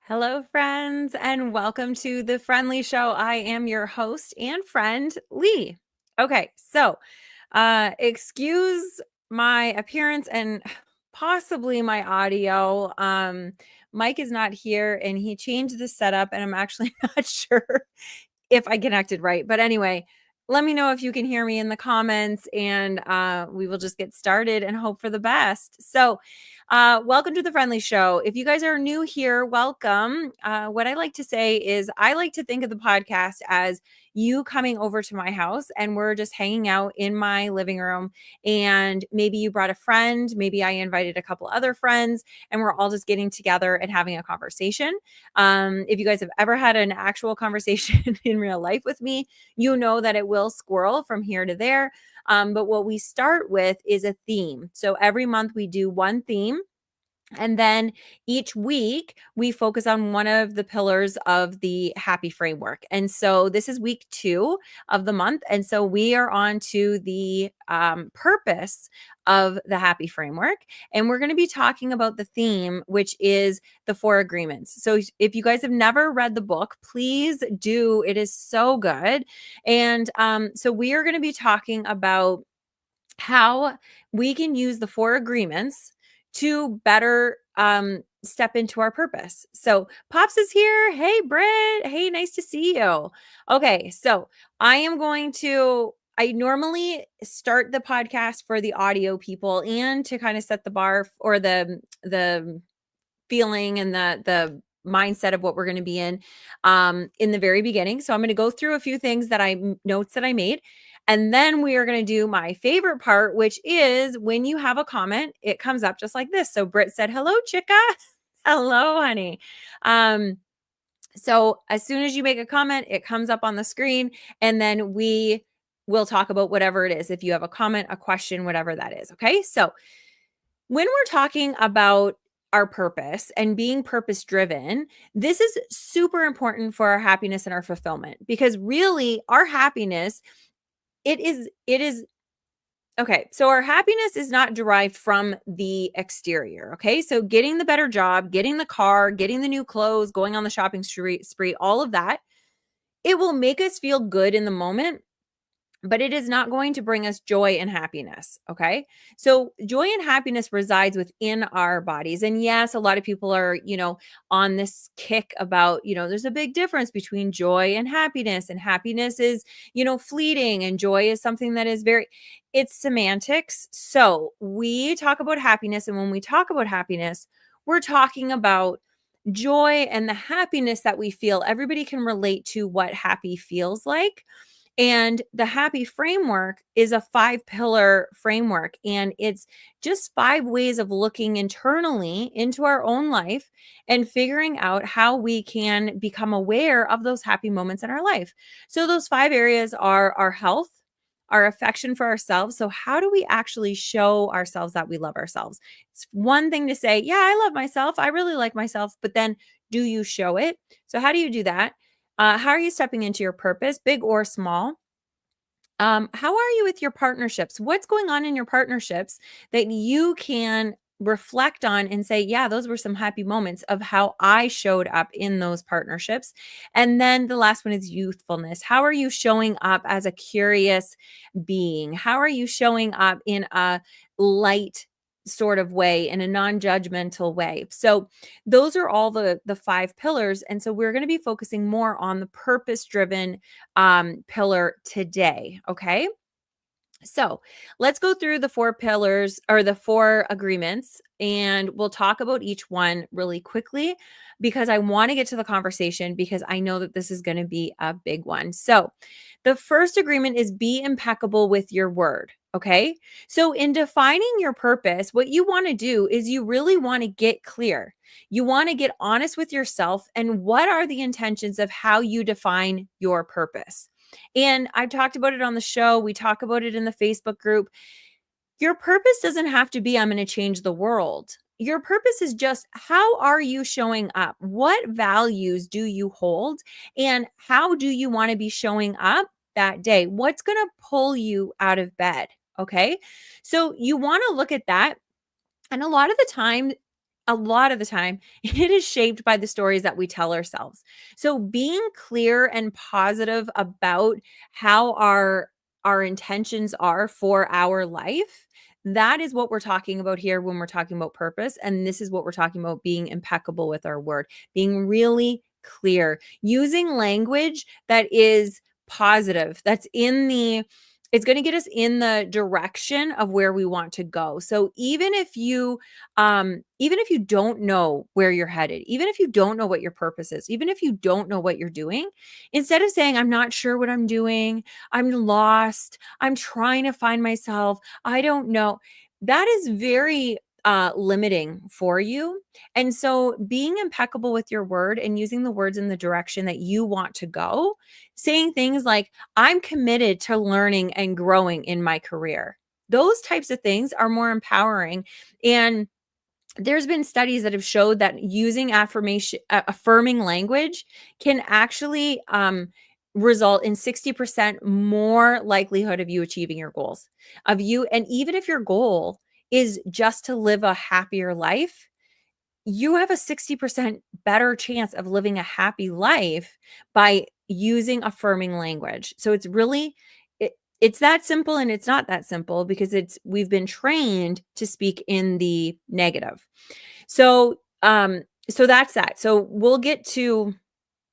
Hello, friends, and welcome to the Friend Leigh Show. I am your host and friend, Leigh. Okay, so excuse my appearance and possibly my audio. Mike is not here and he changed the setup, and I'm actually not sure if I connected right. But anyway, let me know if you can hear me in the comments, and we will just get started and hope for the best. So, welcome to the Friend Leigh Show. If you guys are new here, welcome. What I like to say is I like to think of the podcast as you coming over to my house and we're just hanging out in my living room. And maybe you brought a friend, maybe I invited a couple other friends, and we're all just getting together and having a conversation. If you guys have ever had an actual conversation in real life with me, you know that it will squirrel from here to there. But what we start with is a theme. So every month we do one theme. And then each week we focus on one of the pillars of the happy framework. And so this is week 2 of the month. And so we are on to the purpose of the happy framework. And we're going to be talking about the theme, which is the 4 agreements. So if you guys have never read the book, please do. It is so good. And so we are going to be talking about how we can use the 4 agreements to better step into our purpose. So Pops is here. Hey, Britt. Hey, nice to see you. Okay, so I normally start the podcast for the audio people and to kind of set the bar or the feeling and the mindset of what we're going to be in the very beginning. So I'm going to go through a few things notes that I made. And then we are going to do my favorite part, which is when you have a comment, it comes up just like this. So Britt said, "Hello, Chica." Hello, honey. So as soon as you make a comment, it comes up on the screen, and then we will talk about whatever it is. If you have a comment, a question, whatever that is. Okay. So when we're talking about our purpose and being purpose driven, this is super important for our happiness and our fulfillment, because really our happiness, it is okay. So our happiness is not derived from the exterior. Okay. So getting the better job, getting the car, getting the new clothes, going on the shopping spree, all of that, it will make us feel good in the moment, but it is not going to bring us joy and happiness. Okay. So joy and happiness resides within our bodies. And yes, a lot of people are, on this kick about, there's a big difference between joy and happiness. And happiness is, fleeting, and joy is something that is it's semantics. So we talk about happiness. And when we talk about happiness, we're talking about joy and the happiness that we feel. Everybody can relate to what happy feels like. And the happy framework is a 5-pillar framework. And it's just 5 ways of looking internally into our own life and figuring out how we can become aware of those happy moments in our life. So those 5 areas are our health, our affection for ourselves. So how do we actually show ourselves that we love ourselves? It's one thing to say, yeah, I love myself, I really like myself, but then do you show it? So how do you do that? How are you stepping into your purpose, big or small? How are you with your partnerships? What's going on in your partnerships that you can reflect on and say, yeah, those were some happy moments of how I showed up in those partnerships? And then the last one is youthfulness. How are you showing up as a curious being? How are you showing up in a light sort of way, in a non-judgmental way? So those are all the 5 pillars. And so we're going to be focusing more on the purpose-driven pillar today. Okay. So let's go through the 4 pillars or the 4 agreements, and we'll talk about each one really quickly because I want to get to the conversation, because I know that this is going to be a big one. So the first agreement is be impeccable with your word. Okay. So in defining your purpose, what you want to do is you really want to get clear. You want to get honest with yourself and what are the intentions of how you define your purpose. And I talked about it on the show. We talk about it in the Facebook group. Your purpose doesn't have to be, I'm going to change the world. Your purpose is just, how are you showing up? What values do you hold? And how do you want to be showing up that day? What's going to pull you out of bed? Okay. So you want to look at that. And a lot of the time, a lot of the time, it is shaped by the stories that we tell ourselves. So being clear and positive about how our intentions are for our life, that is what we're talking about here when we're talking about purpose. And this is what we're talking about being impeccable with our word, being really clear, using language that is positive, that's in the it's going to get us in the direction of where we want to go. So even if you don't know where you're headed, even if you don't know what your purpose is, even if you don't know what you're doing, instead of saying, I'm not sure what I'm doing, I'm lost, I'm trying to find myself, I don't know, that is very limiting for you. And so being impeccable with your word and using the words in the direction that you want to go, saying things like, I'm committed to learning and growing in my career. Those types of things are more empowering. And there's been studies that have showed that using affirming language can actually result in 60% more likelihood of you achieving your goals of you. And even if your goal is just to live a happier life, you have a 60% better chance of living a happy life by using affirming language. So it's really it's that simple, and it's not that simple because we've been trained to speak in the negative. So so that's that. So we'll get to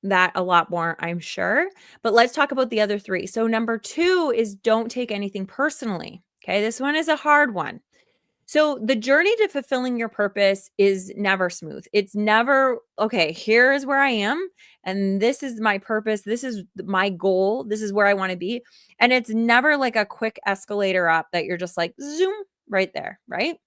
that a lot more, I'm sure, but let's talk about the other three. So number 2 is don't take anything personally. Okay, this one is a hard one. So the journey to fulfilling your purpose is never smooth. It's never, okay, here is where I am, and this is my purpose. This is my goal. This is where I want to be. And it's never like a quick escalator up that you're just like, zoom, right there, right?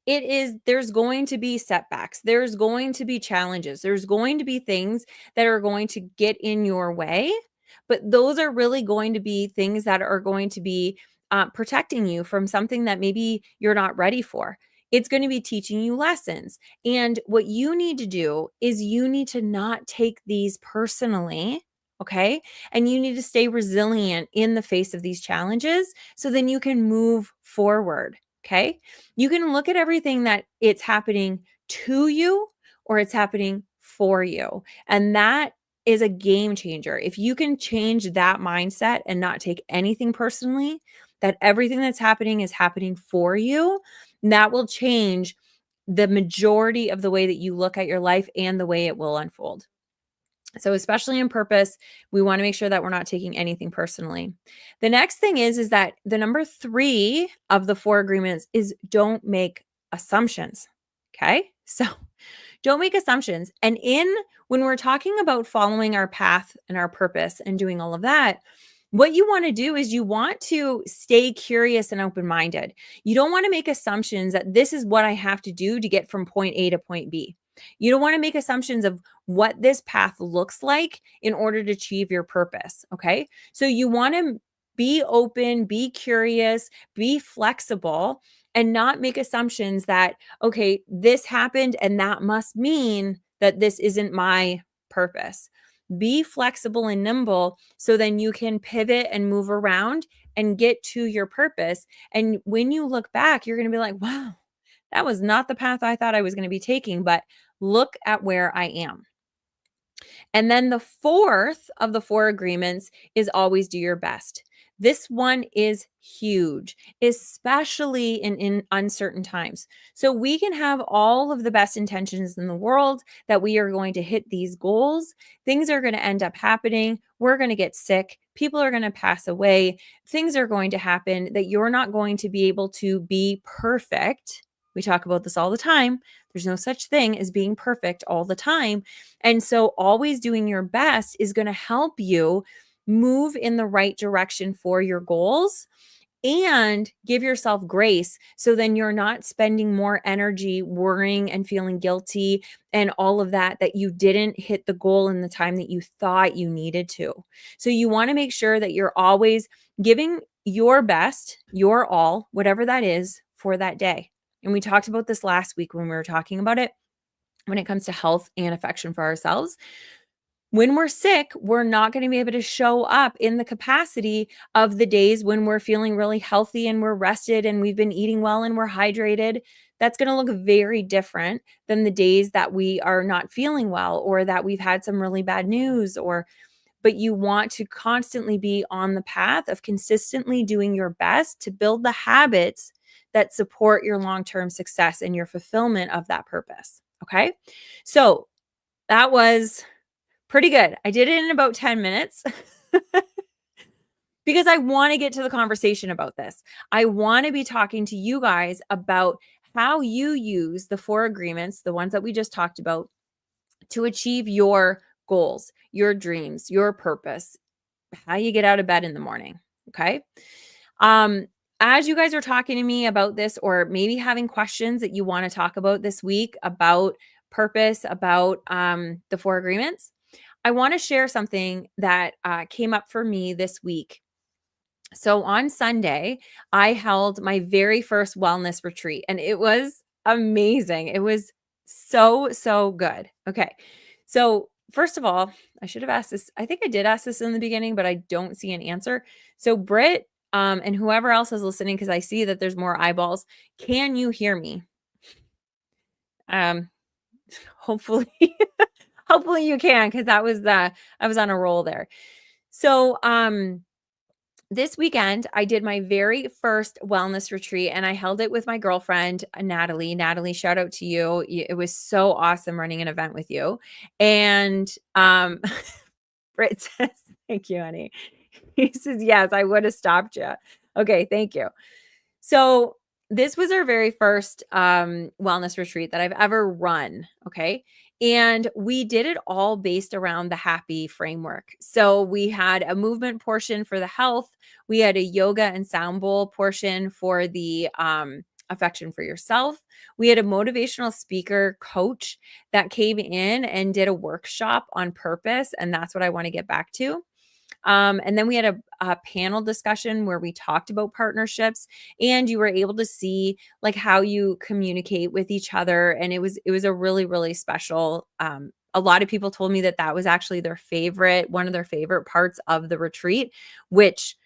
There's going to be setbacks. There's going to be challenges. There's going to be things that are going to get in your way, but those are really going to be things that are going to be protecting you from something that maybe you're not ready for. It's going to be teaching you lessons. And what you need to do is you need to not take these personally. Okay. And you need to stay resilient in the face of these challenges so then you can move forward. Okay. You can look at everything that it's happening to you or it's happening for you. And that is a game changer. If you can change that mindset and not take anything personally, that everything that's happening is happening for you, that will change the majority of the way that you look at your life and the way it will unfold. So especially in purpose, we want to make sure that we're not taking anything personally. The next thing is that the number 3 of the 4 agreements is don't make assumptions. Okay? So don't make assumptions. And when we're talking about following our path and our purpose and doing all of that, what you want to do is you want to stay curious and open-minded. You don't want to make assumptions that this is what I have to do to get from point A to point B. You don't want to make assumptions of what this path looks like in order to achieve your purpose. Okay. So you want to be open, be curious, be flexible, and not make assumptions that, okay, this happened and that must mean that this isn't my purpose. Be flexible and nimble so then you can pivot and move around and get to your purpose. And when you look back, you're going to be like, wow, that was not the path I thought I was going to be taking, but look at where I am. And then the 4th of the 4 agreements is always do your best. This one is huge, especially in uncertain times. So we can have all of the best intentions in the world that we are going to hit these goals. Things are going to end up happening. We're going to get sick. People are going to pass away. Things are going to happen that you're not going to be able to be perfect. We talk about this all the time. There's no such thing as being perfect all the time. And so always doing your best is going to help you move in the right direction for your goals and give yourself grace. So then you're not spending more energy worrying and feeling guilty and all of that you didn't hit the goal in the time that you thought you needed to. So you want to make sure that you're always giving your best, your all, whatever that is for that day. And we talked about this last week when we were talking about it when it comes to health and affection for ourselves. When we're sick, we're not going to be able to show up in the capacity of the days when we're feeling really healthy and we're rested and we've been eating well and we're hydrated. that's going to look very different than the days that we are not feeling well or that we've had some really bad news or but you want to constantly be on the path of consistently doing your best to build the habits that support your long-term success and your fulfillment of that purpose. Okay. So that was pretty good. I did it in about 10 minutes because I want to get to the conversation about this. I want to be talking to you guys about how you use the 4 agreements, the ones that we just talked about, to achieve your goals, your dreams, your purpose, how you get out of bed in the morning. Okay. Um, as you guys are talking to me about this, or maybe having questions that you want to talk about this week about purpose, about the 4 agreements, I want to share something that came up for me this week. So on Sunday, I held my very first wellness retreat and it was amazing. It was so, so good. Okay. So, first of all, I should have asked this. I think I did ask this in the beginning, but I don't see an answer. So, Britt, and whoever else is listening, because I see that there's more eyeballs, can you hear me? Um, hopefully, hopefully you can, because I was on a roll there. So, this weekend, I did my very first wellness retreat and I held it with my girlfriend, Natalie. Natalie, shout out to you. It was so awesome running an event with you. And Britt says, thank you, honey. He says, yes, I would have stopped you. Okay, thank you. So this was our very first wellness retreat that I've ever run. Okay. And we did it all based around the happy framework. So we had a movement portion for the health. We had a yoga and sound bowl portion for the affection for yourself. We had a motivational speaker coach that came in and did a workshop on purpose. And that's what I want to get back to. And then we had a panel discussion where we talked about partnerships and you were able to see like how you communicate with each other. And it was a really, really special, a lot of people told me that that was actually one of their favorite parts of the retreat, which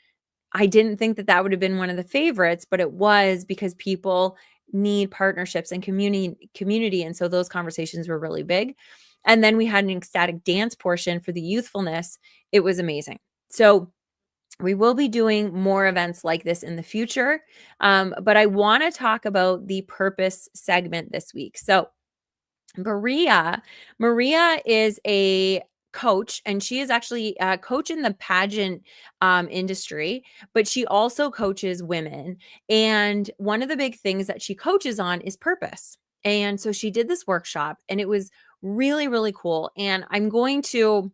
I didn't think that that would have been one of the favorites, but it was because people need partnerships and community. And so those conversations were really big. And then we had an ecstatic dance portion for the youthfulness. It was amazing. So we will be doing more events like this in the future. But I want to talk about the purpose segment this week. So Maria is a coach and she is actually a coach in the pageant industry, but she also coaches women. And one of the big things that she coaches on is purpose. And so she did this workshop and it was really, really cool. And I'm going to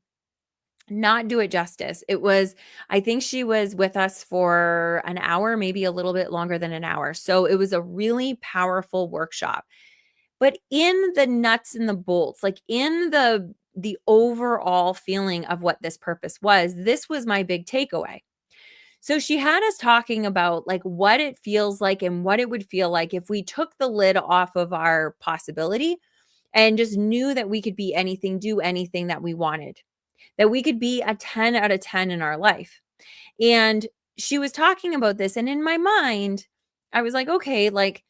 not do it justice. I think she was with us for an hour, maybe a little bit longer than an hour. So it was a really powerful workshop. But in the nuts and the bolts, like in the overall feeling of what this purpose was, this was my big takeaway. So she had us talking about like what it feels like and what it would feel like if we took the lid off of our possibility and just knew that we could be anything, do anything that we wanted, that we could be a 10 out of 10 in our life. And she was talking about this. And in my mind, I was like, okay, like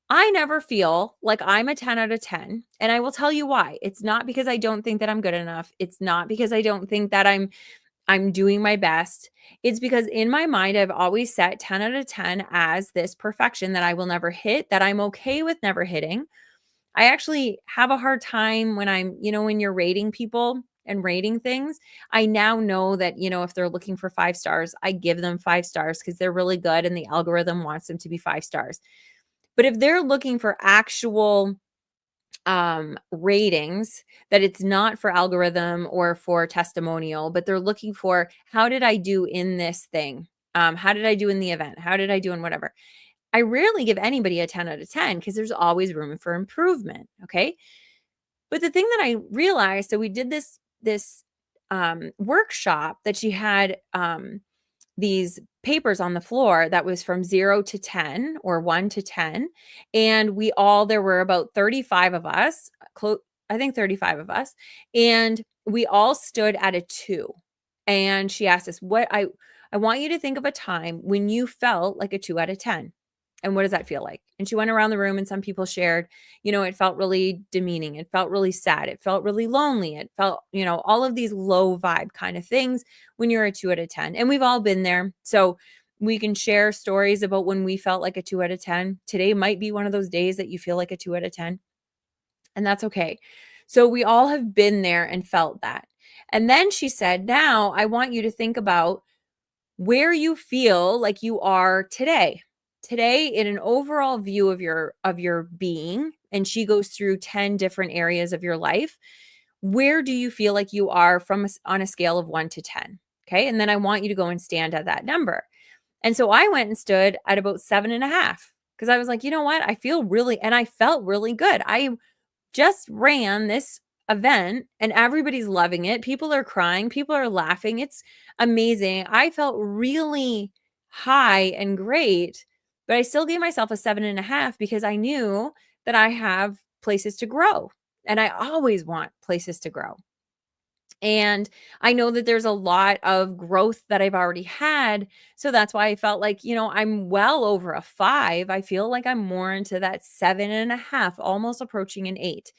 I never feel like I'm a 10 out of 10. And I will tell you why. It's not because I don't think that I'm good enough. It's not because I don't think that I'm doing my best. It's because in my mind, I've always set 10 out of 10 as this perfection that I will never hit, that I'm okay with never hitting. I actually have a hard time when when you're rating people and rating things, I now know that, if they're looking for 5 stars, I give them 5 stars because they're really good and the algorithm wants them to be 5 stars. But if they're looking for actual ratings, that it's not for algorithm or for testimonial, but they're looking for how did I do in this thing? How did I do in the event? How did I do in whatever? I rarely give anybody a 10 out of 10 because there's always room for improvement. Okay. But the thing that I realized, so we did this workshop that she had these papers on the floor that was from 0 to 10 or 1 to 10. And there were about 35 of us, I think 35 of us. And we all stood at a 2. And she asked us, I want you to think of a time when you felt like a 2 out of 10. And what does that feel like? And she went around the room and some people shared, it felt really demeaning. It felt really sad. It felt really lonely. It felt, all of these low vibe kind of things when you're a 2 out of 10. And we've all been there. So we can share stories about when we felt like a 2 out of 10. Today might be one of those days that you feel like a 2 out of 10. And that's okay. So we all have been there and felt that. And then she said, now I want you to think about where you feel like you are today in an overall view of your being. And she goes through 10 different areas of your life. Where do you feel like you are on a scale of 1 to 10? Okay. And then I want you to go and stand at that number. And so I went and stood at about 7.5 because I was like, you know what? I felt really good. I just ran this event and everybody's loving it. People are crying, people are laughing. It's amazing. I felt really high and great, but I still gave myself a 7.5 because I knew that I have places to grow and I always want places to grow. And I know that there's a lot of growth that I've already had. So that's why I felt like, I'm well over a 5. I feel like I'm more into that 7.5, almost approaching an 8.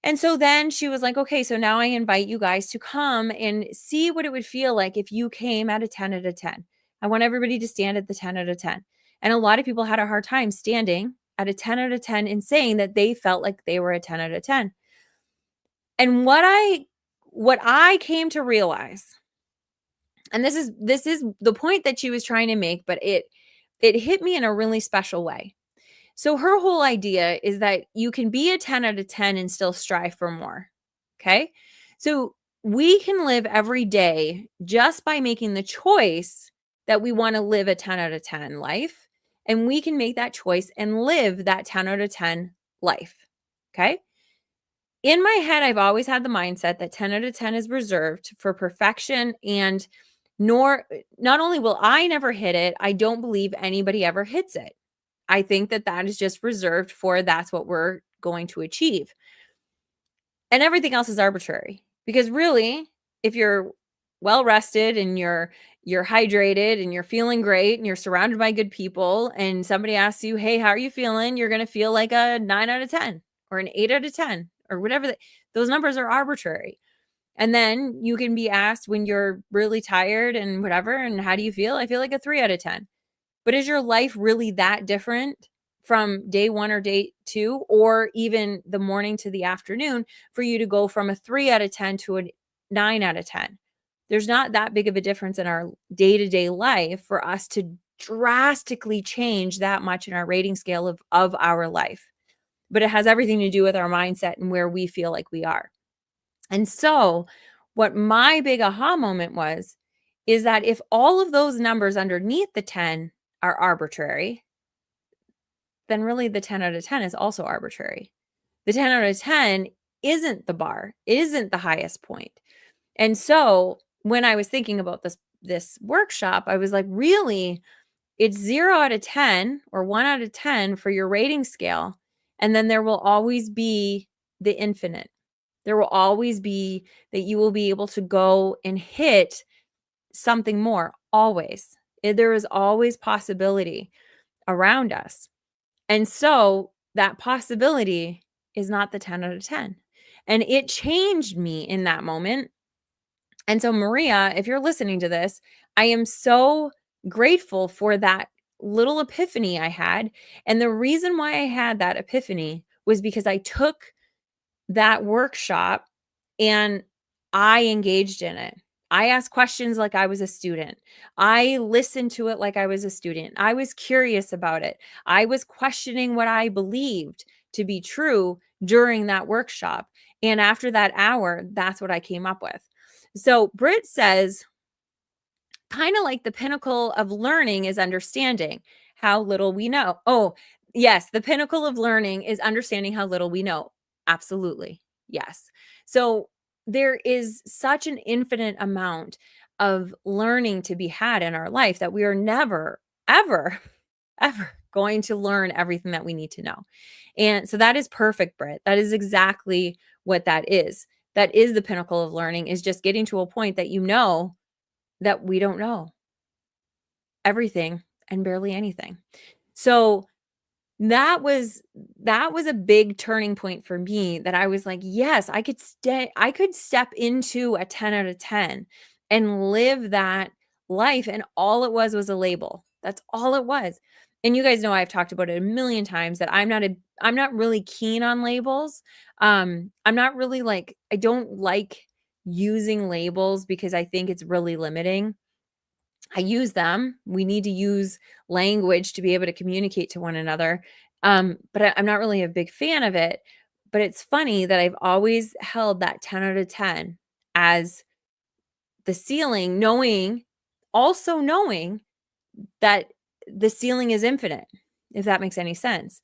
And so then she was like, okay, so now I invite you guys to come and see what it would feel like if you came at a 10 out of 10. I want everybody to stand at the 10 out of 10. And a lot of people had a hard time standing at a 10 out of 10 and saying that they felt like they were a 10 out of 10. And what I came to realize, and this is the point that she was trying to make, but it hit me in a really special way. So her whole idea is that you can be a 10 out of 10 and still strive for more. Okay. So we can live every day just by making the choice that we want to live a 10 out of 10 life. And we can make that choice and live that 10 out of 10 life. Okay. In my head, I've always had the mindset that 10 out of 10 is reserved for perfection, and not only will I never hit it, I don't believe anybody ever hits it. I think that is just reserved for that's what we're going to achieve. And everything else is arbitrary because really, if you're well rested and you're hydrated and you're feeling great and you're surrounded by good people and somebody asks you, "Hey, how are you feeling?" you're going to feel like a 9 out of 10 or an 8 out of 10 or whatever. Those numbers are arbitrary. And then you can be asked when you're really tired and whatever, and how do you feel? I feel like a 3 out of 10. But is your life really that different from day 1 or day 2, or even the morning to the afternoon, for you to go from a 3 out of 10 to a 9 out of 10? There's not that big of a difference in our day-to-day life for us to drastically change that much in our rating scale of our life. But it has everything to do with our mindset and where we feel like we are. And so what my big aha moment was, is that if all of those numbers underneath the 10 are arbitrary, then really the 10 out of 10 is also arbitrary. The 10 out of 10 isn't the bar, isn't the highest point. And so when I was thinking about this workshop, I was like, really, it's 0 out of 10 or 1 out of 10 for your rating scale. And then there will always be the infinite. There will always be that you will be able to go and hit something more, always. There is always possibility around us. And so that possibility is not the 10 out of 10. And it changed me in that moment. And so, Maria, if you're listening to this, I am so grateful for that little epiphany I had. And the reason why I had that epiphany was because I took that workshop and I engaged in it. I asked questions like I was a student. I listened to it like I was a student. I was curious about it. I was questioning what I believed to be true during that workshop. And after that hour, that's what I came up with. So Britt says, kind of like the pinnacle of learning is understanding how little we know. Oh, yes, the pinnacle of learning is understanding how little we know. Absolutely. Yes. So there is such an infinite amount of learning to be had in our life that we are never, ever, ever going to learn everything that we need to know. And so that is perfect, Britt. That is exactly what that is. That is the pinnacle of learning, is just getting to a point that you know that we don't know everything and barely anything. So that was a big turning point for me, that I was like, yes, I could step into a 10 out of 10 and live that life. And all it was a label. That's all it was. And you guys know I've talked about it a million times that I'm not really keen on labels. I'm not really like, I don't like using labels because I think it's really limiting. I use them. We need to use language to be able to communicate to one another. But I'm not really a big fan of it. But it's funny that I've always held that 10 out of 10 as the ceiling, also knowing that the ceiling is infinite, if that makes any sense.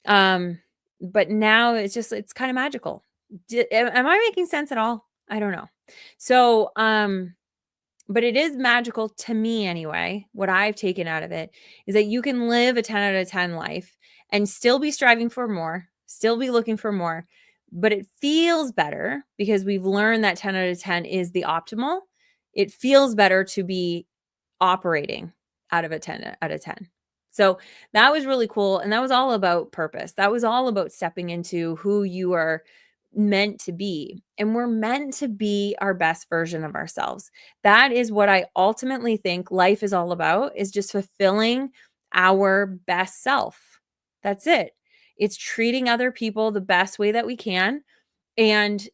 But now it's kind of magical. Am I making sense at all? I don't know. So, but it is magical to me anyway. What I've taken out of it is that you can live a 10 out of 10 life and still be striving for more, still be looking for more, but it feels better because we've learned that 10 out of 10 is the optimal. It feels better to be operating out of a 10 out of 10. So that was really cool. And that was all about purpose. That was all about stepping into who you are meant to be. And we're meant to be our best version of ourselves. That is what I ultimately think life is all about, is just fulfilling our best self. That's it. It's treating other people the best way that we can, and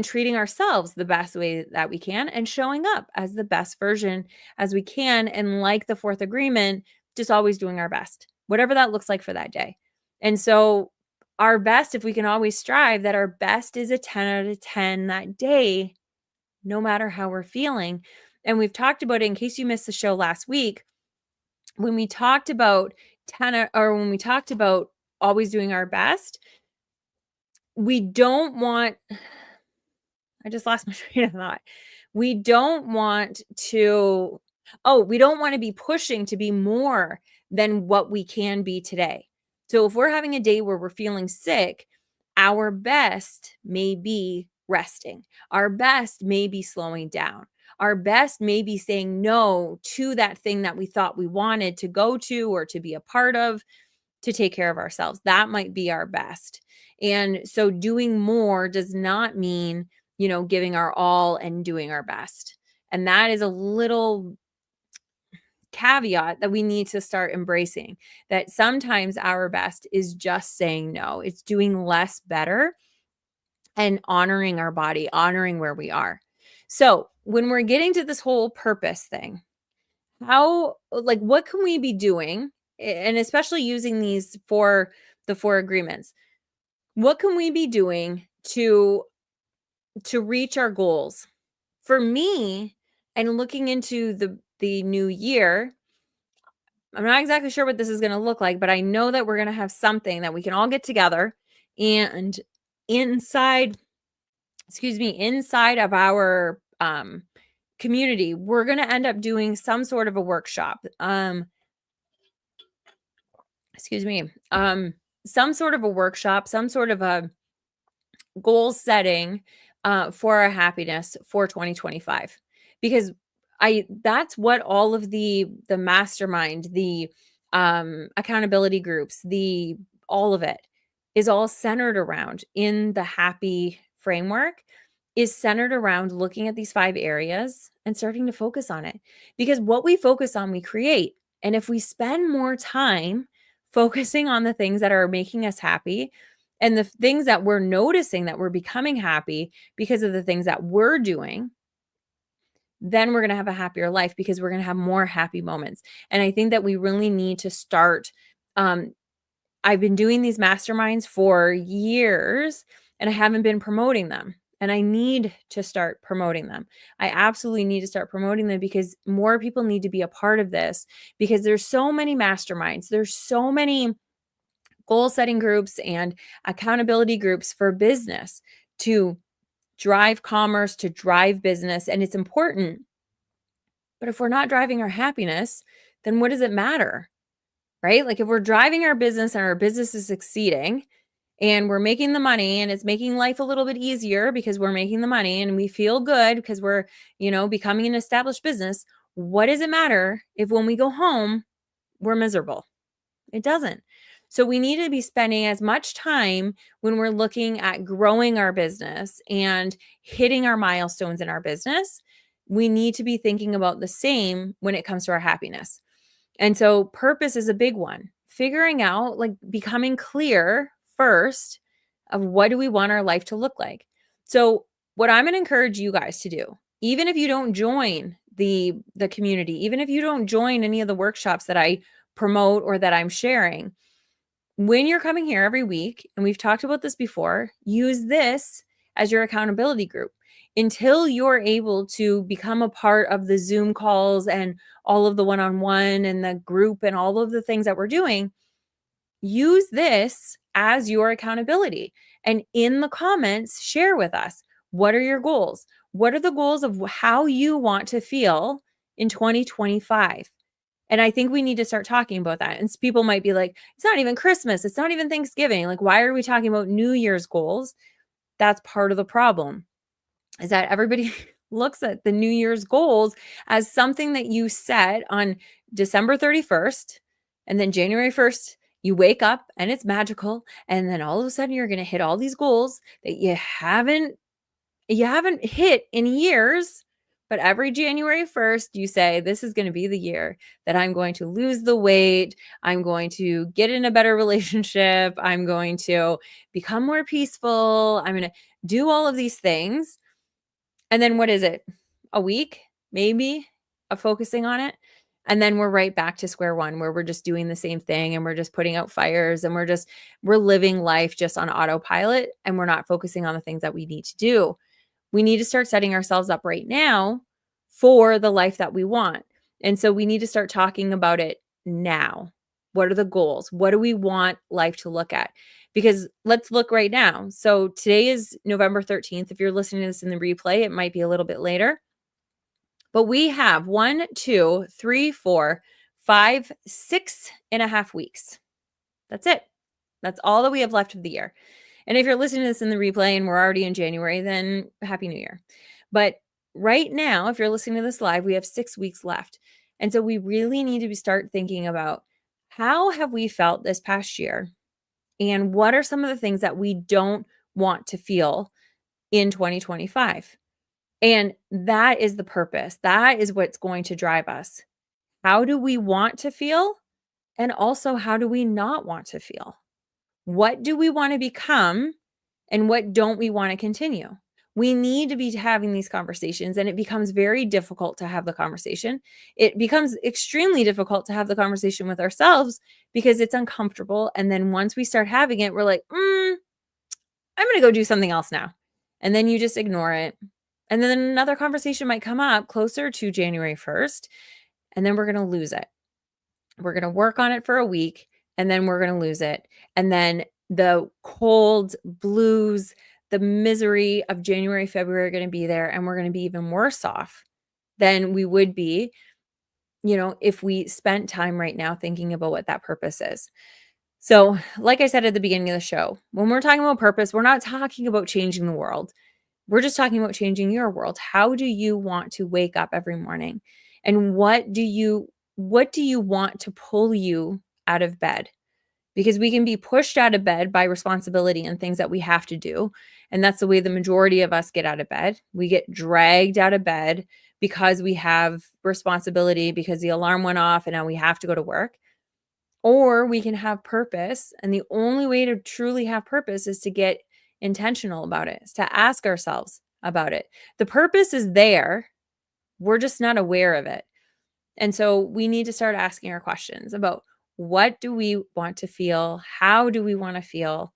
treating ourselves the best way that we can, and showing up as the best version as we can. And like the fourth agreement, just always doing our best, whatever that looks like for that day. And so our best, if we can always strive that our best is a 10 out of 10 that day, no matter how we're feeling. And we've talked about it, in case you missed the show last week, when we talked about when we talked about always doing our best, we don't want, I just lost my train of thought. We don't want to, we don't want to be pushing to be more than what we can be today. So if we're having a day where we're feeling sick, our best may be resting. Our best may be slowing down. Our best may be saying no to that thing that we thought we wanted to go to or to be a part of, to take care of ourselves. That might be our best. And so doing more does not mean, giving our all and doing our best. And that is a little caveat that we need to start embracing, that sometimes our best is just saying no. It's doing less better and honoring our body, honoring where we are. So when we're getting to this whole purpose thing, what can we be doing? And especially using the 4 agreements, what can we be doing to reach our goals? For me, and looking into the new year, I'm not exactly sure what this is going to look like, but I know that we're going to have something that we can all get together, and inside of our community, we're going to end up doing some sort of a workshop. Some sort of a workshop, some sort of a goal setting for our happiness for 2025, because that's what all of the mastermind, the accountability groups, all of it is all centered around, in the happy framework, is centered around looking at these 5 areas and starting to focus on it. Because what we focus on, we create. And if we spend more time focusing on the things that are making us happy, and the things that we're noticing that we're becoming happy because of the things that we're doing, then we're going to have a happier life, because we're going to have more happy moments. And I think that we really need to start. I've been doing these masterminds for years and I haven't been promoting them. And I need to start promoting them. I absolutely need to start promoting them, because more people need to be a part of this, because there's so many masterminds. There's so many goal setting groups and accountability groups for business, to drive commerce, to drive business. And it's important. But if we're not driving our happiness, then what does it matter? Right? Like if we're driving our business and our business is succeeding and we're making the money and it's making life a little bit easier because we're making the money and we feel good because we're, becoming an established business, what does it matter if when we go home, we're miserable? It doesn't. So we need to be spending as much time when we're looking at growing our business and hitting our milestones in our business. We need to be thinking about the same when it comes to our happiness. And so purpose is a big one. Figuring out, like becoming clear first of what do we want our life to look like. So what I'm going to encourage you guys to do, even if you don't join the community, even if you don't join any of the workshops that I promote or that I'm sharing, when you're coming here every week, and we've talked about this before, use this as your accountability group until you're able to become a part of the Zoom calls and all of the one-on-one and the group and all of the things that we're doing. Use this as your accountability. And in the comments, share with us, what are your goals? What are the goals of how you want to feel in 2025? And I think we need to start talking about that. And people might be like, it's not even Christmas. It's not even Thanksgiving. Like, why are we talking about New Year's goals? That's part of the problem, is that everybody looks at the New Year's goals as something that you set on December 31st. And then January 1st, you wake up and it's magical. And then all of a sudden you're going to hit all these goals that you haven't hit in years. But every January 1st, you say, this is going to be the year that I'm going to lose the weight. I'm going to get in a better relationship. I'm going to become more peaceful. I'm going to do all of these things. And then what is it? A week, maybe, of focusing on it. And then we're right back to square one, where we're just doing the same thing and we're just putting out fires and we're living life just on autopilot, and we're not focusing on the things that we need to do. We need to start setting ourselves up right now for the life that we want. And so we need to start talking about it now. What are the goals? What do we want life to look at? Because let's look right now. So today is November 13th. If you're listening to this in the replay, it might be a little bit later. But we have 1, 2, 3, 4, 5, 6.5 weeks. That's it. That's all that we have left of the year. And if you're listening to this in the replay and we're already in January, then Happy New Year. But right now, if you're listening to this live, we have 6 weeks left. And so we really need to start thinking about, how have we felt this past year? And what are some of the things that we don't want to feel in 2025? And that is the purpose. That is what's going to drive us. How do we want to feel? And also, how do we not want to feel? What do we want to become? And what don't we want to continue? We need to be having these conversations, and it becomes very difficult to have the conversation. It becomes extremely difficult to have the conversation with ourselves because it's uncomfortable. And then once we start having it, we're like, I'm going to go do something else now. And then you just ignore it. And then another conversation might come up closer to January 1st, and then we're going to lose it. We're going to work on it for a week, and then we're going to lose it. And then the cold blues, the misery of January, February are going to be there, and we're going to be even worse off than we would be, if we spent time right now thinking about what that purpose is. So, like I said at the beginning of the show, when we're talking about purpose, we're not talking about changing the world. We're just talking about changing your world. How do you want to wake up every morning? And what do you want to pull you out of bed? Because we can be pushed out of bed by responsibility and things that we have to do. And that's the way the majority of us get out of bed. We get dragged out of bed because we have responsibility, because the alarm went off and now we have to go to work. Or we can have purpose. And the only way to truly have purpose is to get intentional about it, is to ask ourselves about it. The purpose is there. We're just not aware of it. And so we need to start asking our questions about, what do we want to feel? How do we want to feel?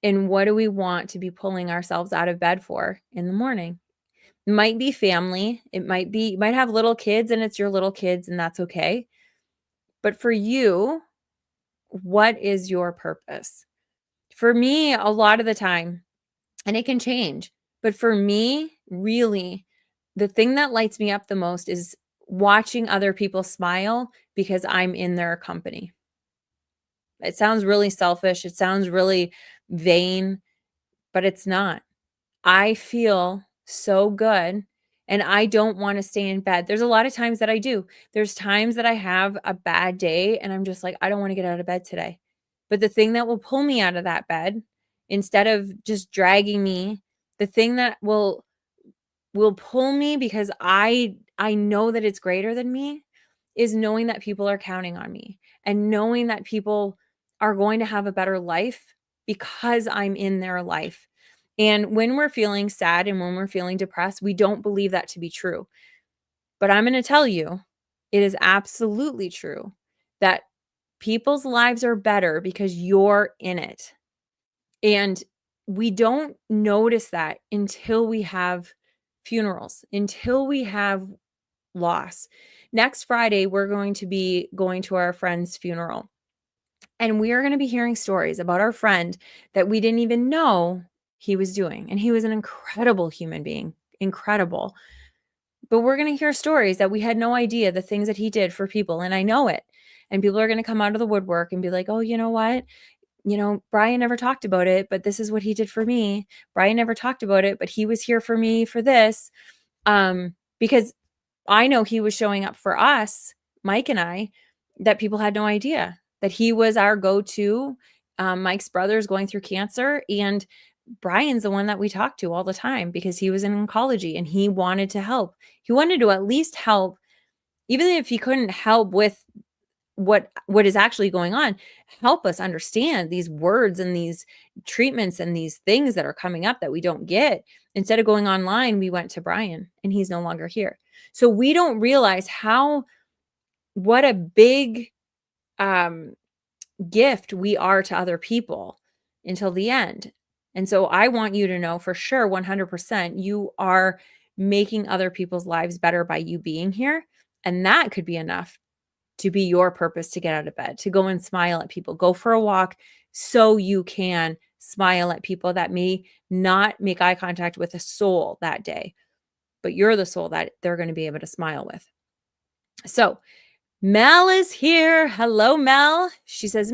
And what do we want to be pulling ourselves out of bed for in the morning? It might be family. It might be, you might have little kids and it's your little kids, and that's okay. But for you, what is your purpose? For me, a lot of the time, and it can change, but for me, really, the thing that lights me up the most is watching other people smile because I'm in their company. It sounds really selfish. It sounds really vain, but it's not. I feel so good. and I don't want to stay in bed. There's a lot of times that I do. There's times that I have a bad day and I'm just like, I don't want to get out of bed today. But the thing that will pull me out of that bed, instead of just dragging me, the thing that will pull me because I know that it's greater than me, is knowing that people are counting on me and knowing that people are going to have a better life because I'm in their life. And when we're feeling sad and when we're feeling depressed, we don't believe that to be true. But I'm going to tell you, it is absolutely true that people's lives are better because you're in it. And we don't notice that until we have funerals, until we have loss. Next Friday, we're going to be going to our friend's funeral. And we are going to be hearing stories about our friend that we didn't even know he was doing. And he was an incredible human being, incredible. But we're going to hear stories that we had no idea, the things that he did for people. And I know it. And people are going to come out of the woodwork and be like, oh, you know what? Brian never talked about it, but this is what he did for me. Brian never talked about it, but he was here for me for this. Because I know he was showing up for us, Mike and I, that people had no idea that he was our go-to. Mike's brother's going through cancer, and Brian's the one that we talk to all the time because he was in oncology and he wanted to help. He wanted to at least help, even if he couldn't help with what is actually going on, help us understand these words and these treatments and these things that are coming up that we don't get. Instead of going online, we went to Brian, and he's no longer here. So we don't realize what a big gift we are to other people until the end. And so I want you to know for sure, 100%, you are making other people's lives better by you being here. And that could be enough to be your purpose to get out of bed, to go and smile at people, go for a walk so you can smile at people that may not make eye contact with a soul that day, but you're the soul that they're going to be able to smile with. So Mel is here. Hello, Mel. She says,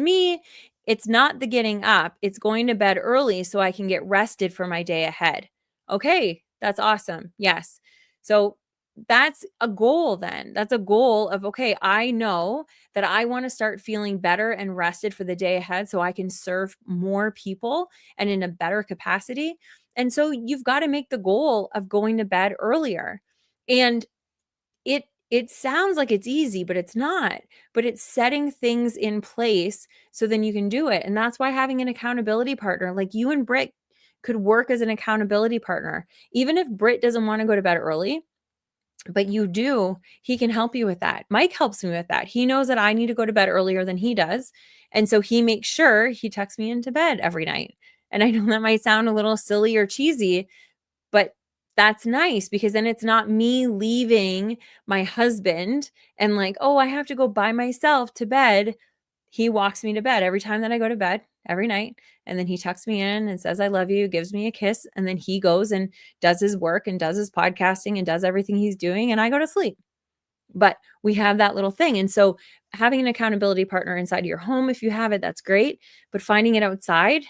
it's not the getting up. It's going to bed early so I can get rested for my day ahead. Okay, that's awesome. Yes. So that's a goal then. That's a goal of, okay, I know that I want to start feeling better and rested for the day ahead so I can serve more people and in a better capacity. And so you've got to make the goal of going to bed earlier. And it sounds like it's easy, but it's not. But it's setting things in place so then you can do it. And that's why having an accountability partner like you and Britt could work as an accountability partner. Even if Britt doesn't want to go to bed early, but you do, he can help you with that. Mike helps me with that. He knows that I need to go to bed earlier than he does. And so he makes sure he tucks me into bed every night. And I know that might sound a little silly or cheesy, but that's nice because then it's not me leaving my husband and like, oh, I have to go by myself to bed. He walks me to bed every time that I go to bed every night. And then he tucks me in and says, I love you, gives me a kiss. And then he goes and does his work and does his podcasting and does everything he's doing. And I go to sleep. But we have that little thing. And so having an accountability partner inside of your home, if you have it, that's great. But finding it outside,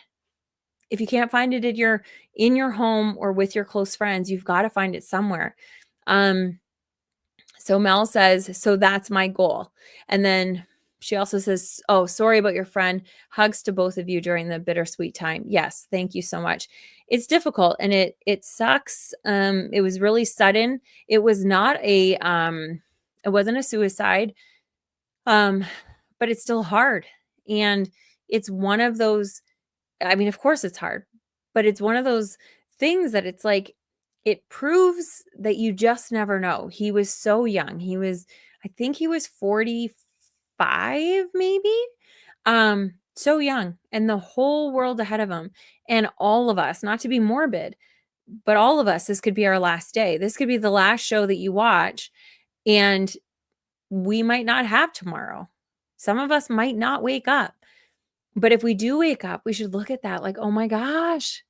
if you can't find it in your home or with your close friends, you've got to find it somewhere. So Mel says, so that's my goal. And then she also says, oh, sorry about your friend. Hugs to both of you during the bittersweet time. Yes, thank you so much. It's difficult and it sucks. It was really sudden. It was not it wasn't a suicide. But it's still hard. And it's one of those, I mean, of course it's hard, but it's one of those things that it's like, it proves that you just never know. He was so young. I think he was 45, maybe. So young and the whole world ahead of him. And all of us, not to be morbid, but all of us, this could be our last day. This could be the last show that you watch. And we might not have tomorrow. Some of us might not wake up. But if we do wake up, we should look at that like, oh my gosh,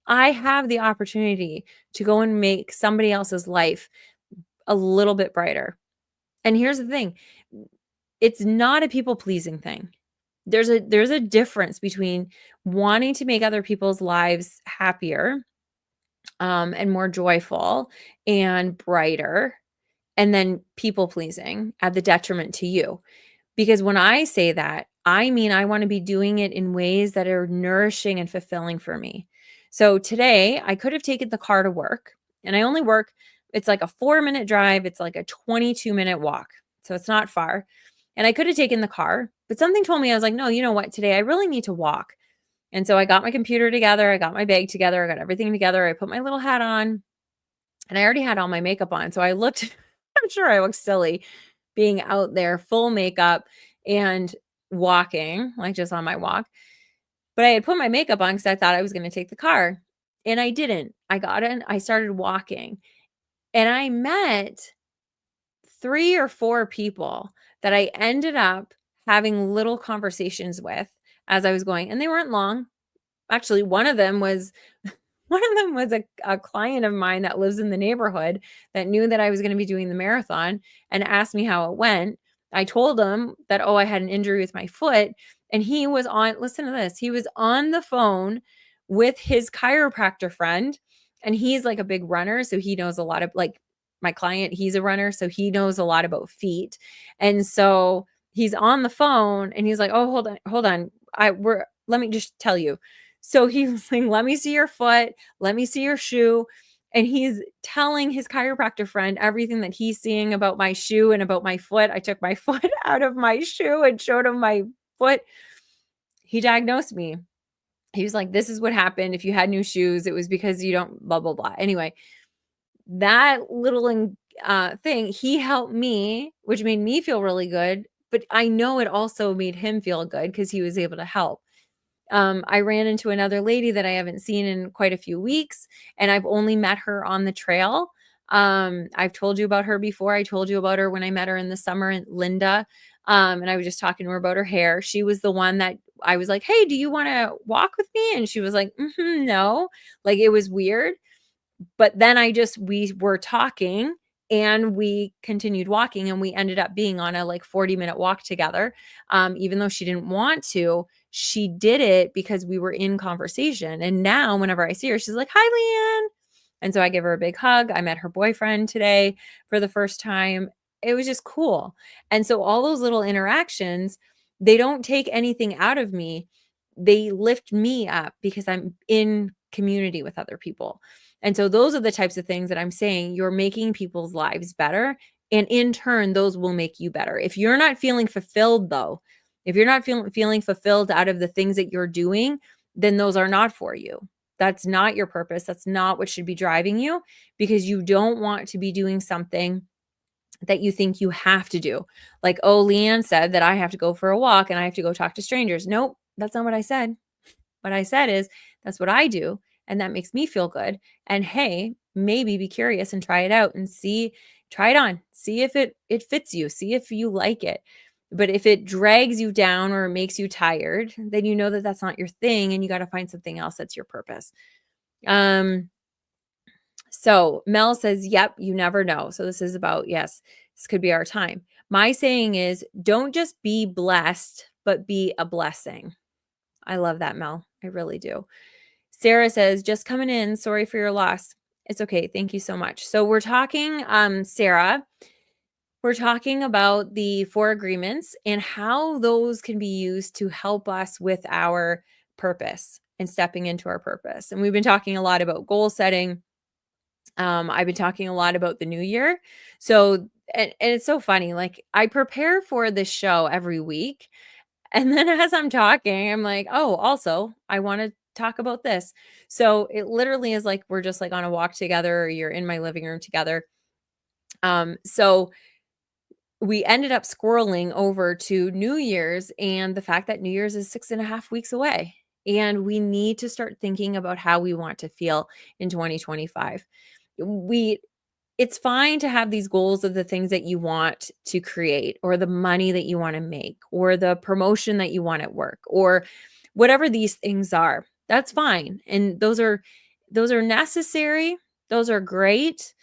I have the opportunity to go and make somebody else's life a little bit brighter. And here's the thing. It's not a people-pleasing thing. There's a difference between wanting to make other people's lives happier and more joyful and brighter, and then people pleasing at the detriment to you. Because when I say that, I mean I want to be doing it in ways that are nourishing and fulfilling for me. So today I could have taken the car to work, and I only work, it's like a 4-minute drive, it's like a 22-minute walk. So it's not far. And I could have taken the car, but something told me, I was like, no, you know what? Today I really need to walk. And so I got my computer together, I got my bag together, I got everything together, I put my little hat on, and I already had all my makeup on. So I looked, I'm sure I looked silly being out there, full makeup and walking, like just on my walk. But I had put my makeup on because I thought I was going to take the car. And I didn't. I got in, I started walking, and I met 3 or 4 people that I ended up having little conversations with as I was going. And they weren't long. Actually, one of them was a client of mine that lives in the neighborhood that knew that I was gonna be doing the marathon and asked me how it went. I told him that, "Oh, I had an injury with my foot," and he was on, listen to this, he was on the phone with his chiropractor friend, and he's like a big runner, so he knows a lot of, like, my client, he's a runner, so he knows a lot about feet. And so he's on the phone and he's like, "Oh, hold on. Let me just tell you." So he was like, "Let me see your foot. Let me see your shoe." And he's telling his chiropractor friend everything that he's seeing about my shoe and about my foot. I took my foot out of my shoe and showed him my foot. He diagnosed me. He was like, "This is what happened. If you had new shoes, it was because you don't blah, blah, blah." Anyway, that little thing, he helped me, which made me feel really good. But I know it also made him feel good because he was able to help. I ran into another lady that I haven't seen in quite a few weeks, and I've only met her on the trail. I've told you about her before. I told you about her when I met her in the summer, Linda. And I was just talking to her about her hair. She was the one that I was like, "Hey, do you want to walk with me?" And she was like, "No." Like, it was weird. But then we were talking and we continued walking, and we ended up being on a like 40-minute walk together. Even though she didn't want to, she did it because we were in conversation. And now whenever I see her, she's like, "Hi, Leanne." And so I give her a big hug. I met her boyfriend today for the first time. It was just cool. And so all those little interactions, they don't take anything out of me. They lift me up because I'm in community with other people. And so those are the types of things that I'm saying, you're making people's lives better. And in turn, those will make you better. If you're not feeling fulfilled, though, if you're not feeling fulfilled out of the things that you're doing, then those are not for you. That's not your purpose. That's not what should be driving you, because you don't want to be doing something that you think you have to do. Like, oh, Leanne said that I have to go for a walk and I have to go talk to strangers. Nope, that's not what I said. What I said is that's what I do, and that makes me feel good. And hey, maybe be curious and try it out and see, try it on, see if it fits you, see if you like it. But if it drags you down or it makes you tired, then you know that that's not your thing, and you got to find something else that's your purpose. So Mel says, "Yep, you never know." So this is about, yes, this could be our time. My saying is, don't just be blessed, but be a blessing. I love that, Mel. I really do. Sarah says, "Just coming in. Sorry for your loss." It's okay. Thank you so much. So we're talking, Sarah, we're talking about the 4 agreements and how those can be used to help us with our purpose and stepping into our purpose. And we've been talking a lot about goal setting. I've been talking a lot about the new year. So, and it's so funny. Like, I prepare for this show every week, and then as I'm talking, I'm like, "Oh, also, I wanna talk about this." So, it literally is like we're just, like, on a walk together, or you're in my living room together. So we ended up squirreling over to New Year's, and the fact that New Year's is 6.5 weeks away, and we need to start thinking about how we want to feel in 2025. We It's fine to have these goals of the things that you want to create, or the money that you want to make, or the promotion that you want at work, or whatever these things are. That's fine. And those are necessary. Those are great,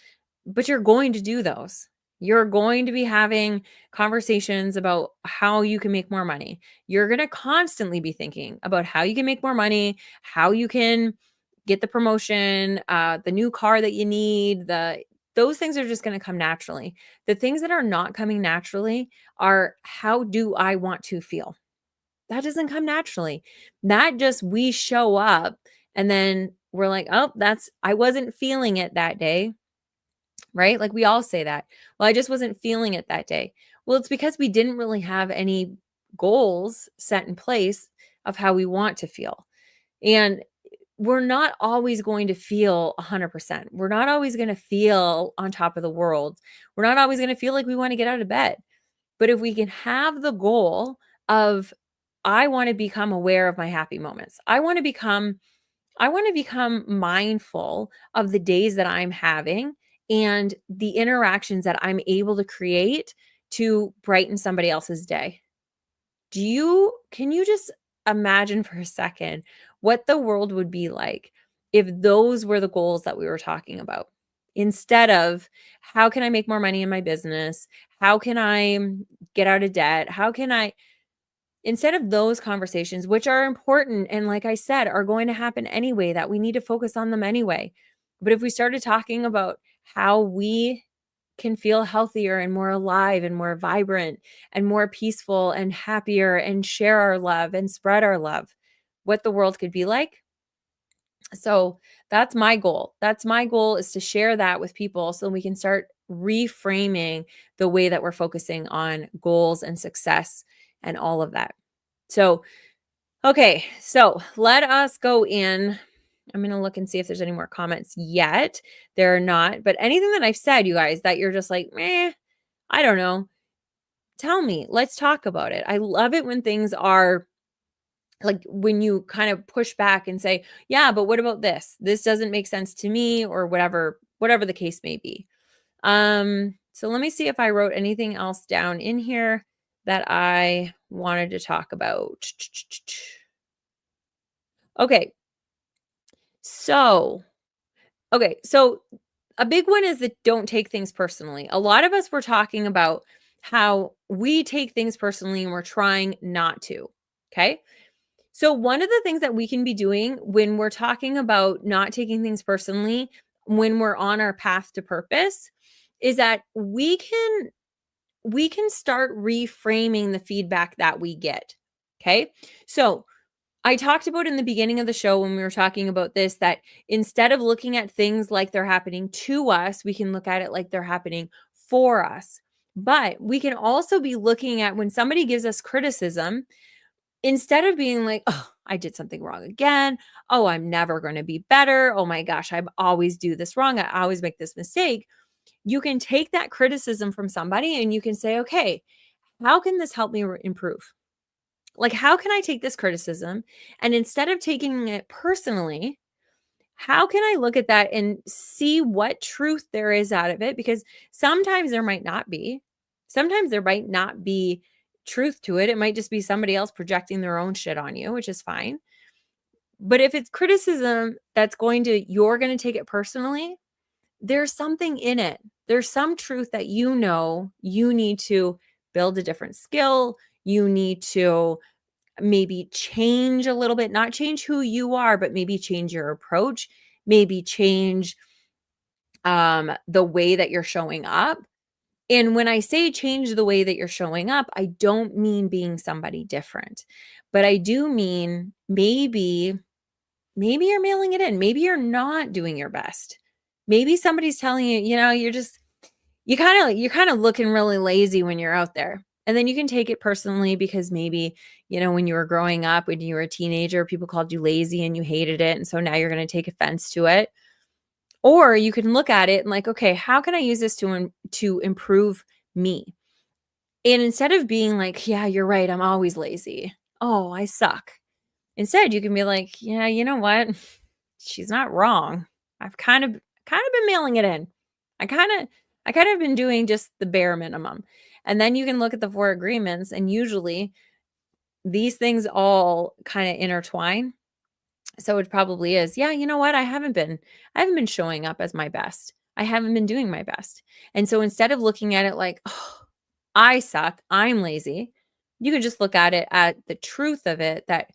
but you're going to do those. You're going to be having conversations about how you can make more money. You're going to constantly be thinking about how you can make more money, how you can get the promotion, the new car that you need, those things are just going to come naturally. The things that are not coming naturally are, how do I want to feel? That doesn't come naturally. That just, we show up and then we're like, oh, I wasn't feeling it that day, right? Like we all say that. Well, I just wasn't feeling it that day. Well, it's because we didn't really have any goals set in place of how we want to feel. And we're not always going to feel 100%. We're not always going to feel on top of the world. We're not always going to feel like we want to get out of bed. But if we can have the goal of, I want to become aware of my happy moments. I want to become mindful of the days that I'm having and the interactions that I'm able to create to brighten somebody else's day. Can you just imagine for a second what the world would be like if those were the goals that we were talking about? Instead of, how can I make more money in my business? How can I get out of debt? Instead of those conversations, which are important and, like I said, are going to happen anyway, that we need to focus on them anyway. But if we started talking about how we can feel healthier and more alive and more vibrant and more peaceful and happier and share our love and spread our love, what the world could be like. So that's my goal. That's my goal, is to share that with people so we can start reframing the way that we're focusing on goals and success and all of that. So, okay, so let us go in. I'm going to look and see if there's any more comments yet. There are not, but anything that I've said, you guys, that you're just like, I don't know. Tell me, let's talk about it. I love it when things are like, when you kind of push back and say, yeah, but what about this? This doesn't make sense to me, or whatever the case may be. So let me see if I wrote anything else down in here that I wanted to talk about. Okay. So a big one is that don't take things personally. A lot of us were talking about how we take things personally and we're trying not to. Okay. So one of the things that we can be doing when we're talking about not taking things personally, when we're on our path to purpose, is that we can start reframing the feedback that we get. Okay. So I talked about in the beginning of the show when we were talking about this, that instead of looking at things like they're happening to us, we can look at it like they're happening for us. But we can also be looking at, when somebody gives us criticism, instead of being like, oh, I did something wrong again. Oh, I'm never going to be better. Oh my gosh, I always do this wrong. I always make this mistake. You can take that criticism from somebody and you can say, okay, how can this help me improve? Like, how can I take this criticism, and instead of taking it personally, how can I look at that and see what truth there is out of it? Because sometimes there might not be. Sometimes there might not be truth to it. It might just be somebody else projecting their own shit on you, which is fine. But if it's criticism you're going to take it personally, there's something in it. There's some truth that you need to build a different skill. You need to maybe change a little bit, not change who you are, but maybe change your approach, maybe change the way that you're showing up. And when I say change the way that you're showing up, I don't mean being somebody different, but I do mean maybe you're mailing it in. Maybe you're not doing your best. Maybe somebody's telling you, you're kind of looking really lazy when you're out there. And then you can take it personally because maybe, when you were growing up, when you were a teenager, people called you lazy and you hated it. And so now you're going to take offense to it. Or you can look at it and like, okay, how can I use this to improve me? And instead of being like, yeah, you're right, I'm always lazy. Oh, I suck. Instead, you can be like, yeah, you know what? She's not wrong. I've kind of been mailing it in. I kind of been doing just the bare minimum. And then you can look at the 4 agreements, and usually these things all kind of intertwine. So it probably is, yeah, you know what? I haven't been showing up as my best. I haven't been doing my best. And so instead of looking at it like, oh, I suck, I'm lazy, you can just look at it at the truth of it, that,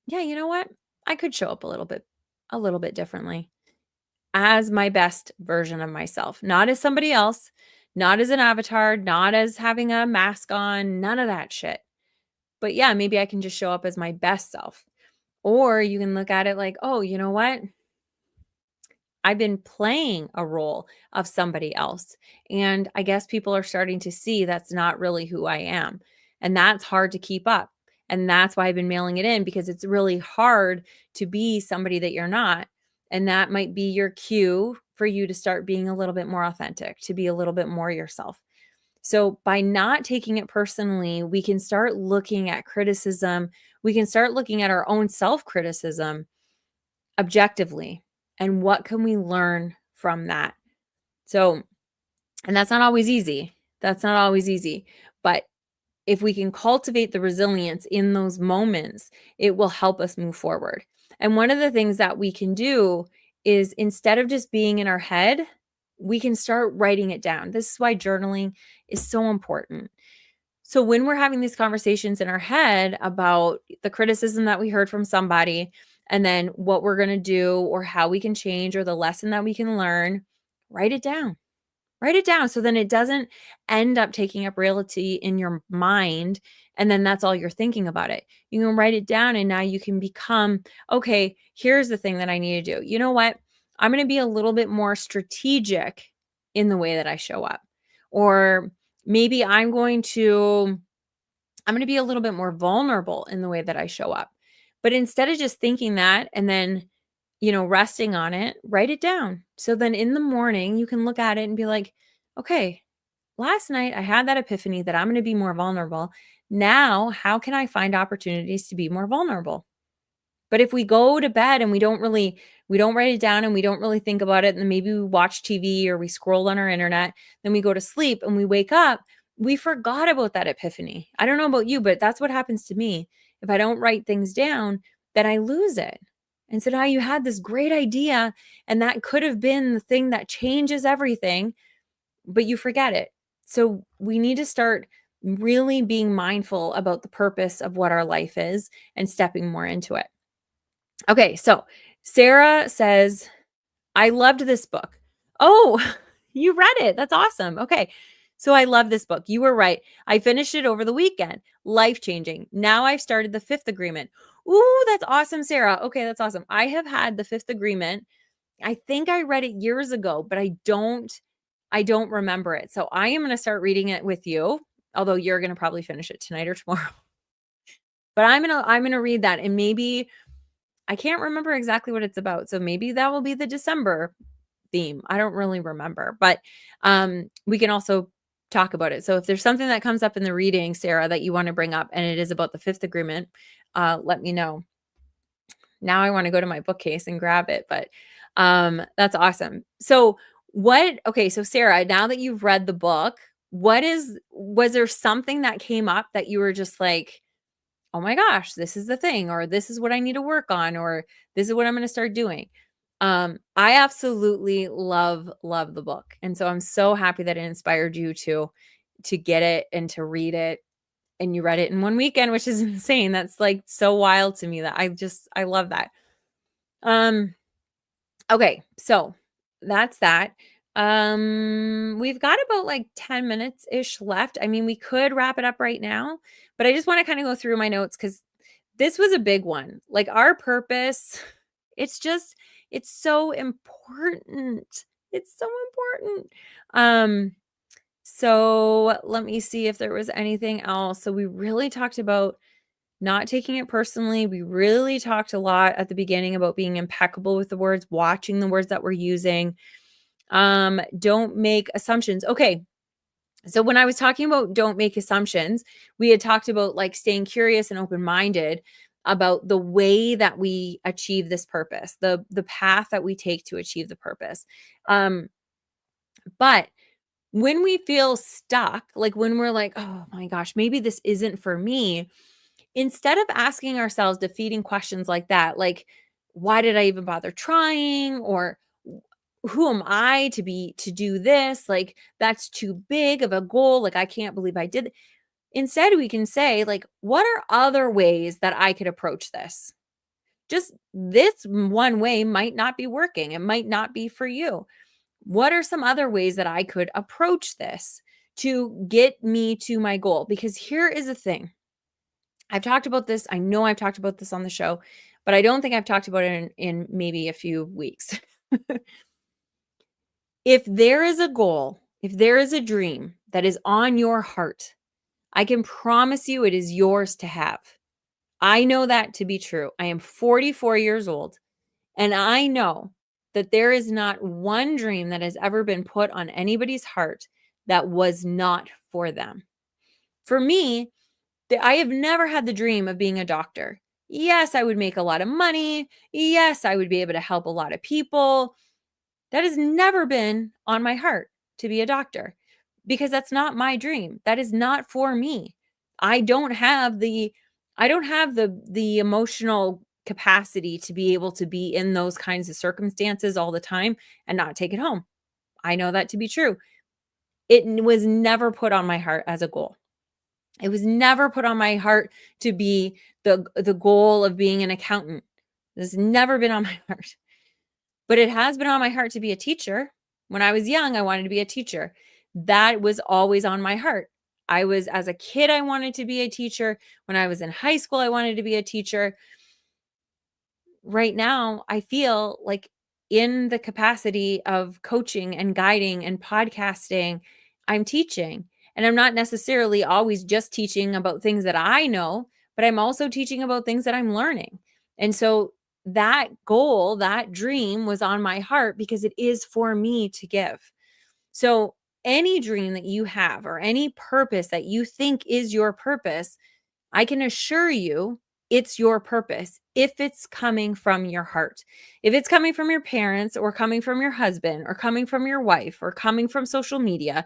yeah, you know what? I could show up a little bit a little bit differently as my best version of myself, not as somebody else, not as an avatar, not as having a mask on, none of that shit. But yeah, maybe I can just show up as my best self. Or you can look at it like, oh, you know what? I've been playing a role of somebody else. And I guess people are starting to see that's not really who I am. And that's hard to keep up. And that's why I've been mailing it in because it's really hard to be somebody that you're not. And that might be your cue for you to start being a little bit more authentic, to be a little bit more yourself. So, by not taking it personally, we can start looking at criticism. We can start looking at our own self criticism objectively. And what can we learn from that? So, and that's not always easy. That's not always easy. But if we can cultivate the resilience in those moments, it will help us move forward. And one of the things that we can do is instead of just being in our head, we can start writing it down. This is why journaling is so important. So when we're having these conversations in our head about the criticism that we heard from somebody, and then what we're going to do or how we can change or the lesson that we can learn, write it down. Write it down so then it doesn't end up taking up reality in your mind. And then that's all you're thinking about it. You can write it down and now you can become, okay, here's the thing that I need to do. You know what? I'm going to be a little bit more strategic in the way that I show up. Or maybe I'm going to be a little bit more vulnerable in the way that I show up. But instead of just thinking that and then, resting on it, write it down. So then in the morning, you can look at it and be like, okay, last night I had that epiphany that I'm going to be more vulnerable. Now, how can I find opportunities to be more vulnerable? But if we go to bed and we don't write it down and we don't really think about it, and then maybe we watch TV or we scroll on our internet, then we go to sleep and we wake up, we forgot about that epiphany. I don't know about you, but that's what happens to me. If I don't write things down, then I lose it. And so now you had this great idea, and that could have been the thing that changes everything, but you forget it. So we need to start really being mindful about the purpose of what our life is and stepping more into it. Okay, so Sarah says, I loved this book. Oh, you read it. That's awesome. Okay. So I love this book. You were right. I finished it over the weekend. Life changing. Now I've started the fifth agreement. Ooh, that's awesome, Sarah. Okay, that's awesome. I have had the fifth agreement. I think I read it years ago, but I don't remember it. So I am going to start reading it with you, although you're going to probably finish it tonight or tomorrow. But I'm going to read that, and maybe I can't remember exactly what it's about. So maybe that will be the December theme. I don't really remember, but we can also talk about it. So if there's something that comes up in the reading, Sarah, that you want to bring up and it is about the fifth agreement, let me know. Now I want to go to my bookcase and grab it, but that's awesome. So so Sarah, now that you've read the book, was there something that came up that you were just like, oh my gosh, this is the thing, or this is what I need to work on, or this is what I'm going to start doing? I absolutely love the book. And so I'm so happy that it inspired you to get it and to read it. And you read it in one weekend, which is insane. That's like so wild to me that I love that. Okay, so that's that. We've got about like 10 minutes ish left. I mean, we could wrap it up right now, but I just want to kind of go through my notes because this was a big one. Like our purpose, it's so important. It's so important. So let me see if there was anything else. So we really talked about not taking it personally. We really talked a lot at the beginning about being impeccable with the words, watching the words that we're using. Don't make assumptions. Okay. So when I was talking about don't make assumptions, we had talked about like staying curious and open-minded about the way that we achieve this purpose, the path that we take to achieve the purpose. But when we feel stuck, like when we're like, oh my gosh, maybe this isn't for me, instead of asking ourselves defeating questions like that, like, why did I even bother trying? Or who am I to do this? Like, that's too big of a goal. Like, I can't believe I did. Instead, we can say, like, what are other ways that I could approach this? just this one way might not be working. It might not be for you. What are some other ways that I could approach this to get me to my goal? Because here is the thing. I've talked about this. I know I've talked about this on the show, but I don't think I've talked about it in maybe a few weeks. If there is a goal, if there is a dream that is on your heart, I can promise you it is yours to have. I know that to be true. I am 44 years old, and I know that there is not one dream that has ever been put on anybody's heart that was not for them. For me, I have never had the dream of being a doctor. Yes, I would make a lot of money. Yes, I would be able to help a lot of people. That has never been on my heart to be a doctor because that's not my dream. That is not for me. I don't have the emotional capacity to be able to be in those kinds of circumstances all the time and not take it home. I know that to be true. It was never put on my heart as a goal. It was never put on my heart to be the goal of being an accountant. It's never been on my heart. But it has been on my heart to be a teacher. When I was young, I wanted to be a teacher. That was always on my heart. As a kid, I wanted to be a teacher. When I was in high school, I wanted to be a teacher. Right now, I feel like in the capacity of coaching and guiding and podcasting, I'm teaching. And I'm not necessarily always just teaching about things that I know, but I'm also teaching about things that I'm learning. And so that goal, that dream was on my heart because it is for me to give. So any dream that you have or any purpose that you think is your purpose, I can assure you it's your purpose if it's coming from your heart. If it's coming from your parents or coming from your husband or coming from your wife or coming from social media,